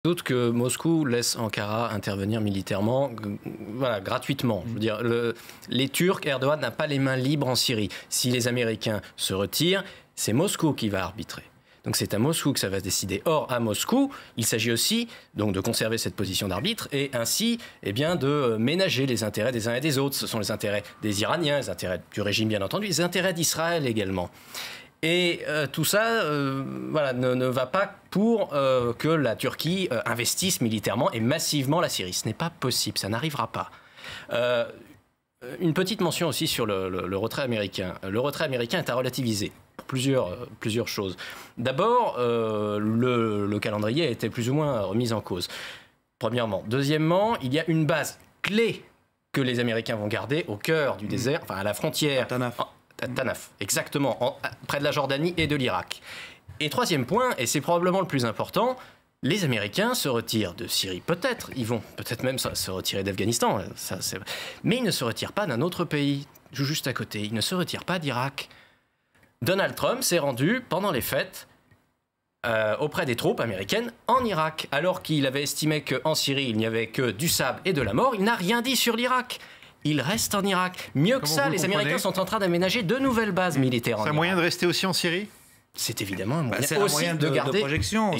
Doute que Moscou laisse Ankara intervenir militairement, voilà, gratuitement. Je veux dire, les Turcs, Erdogan n'a pas les mains libres en Syrie. Si les Américains se retirent, c'est Moscou qui va arbitrer. Donc c'est à Moscou que ça va se décider. Or, à Moscou, il s'agit aussi donc de conserver cette position d'arbitre et ainsi de ménager les intérêts des uns et des autres. Ce sont les intérêts des Iraniens, les intérêts du régime bien entendu, les intérêts d'Israël également. Et tout ça ne va pas pour que la Turquie investisse militairement et massivement la Syrie. Ce n'est pas possible, ça n'arrivera pas. Une petite mention aussi sur le retrait américain. Le retrait américain est à relativiser pour plusieurs choses. D'abord, le calendrier a été plus ou moins remis en cause. Premièrement. Deuxièmement, il y a une base clé que les Américains vont garder au cœur du désert, enfin à la frontière. Tanaf, exactement, près de la Jordanie et de l'Irak. Et troisième point, et c'est probablement le plus important, les Américains se retirent de Syrie. Peut-être, ils vont peut-être même se retirer d'Afghanistan, mais ils ne se retirent pas d'un autre pays, juste à côté. Ils ne se retirent pas d'Irak. Donald Trump s'est rendu pendant les fêtes auprès des troupes américaines en Irak, alors qu'il avait estimé qu'en Syrie, il n'y avait que du sable et de la mort. Il n'a rien dit sur l'Irak. Il reste en Irak. Mieux que ça, les Américains sont en train d'aménager de nouvelles bases militaires en Irak. C'est un moyen de rester aussi en Syrie ? C'est évidemment un moyen aussi de garder... projection.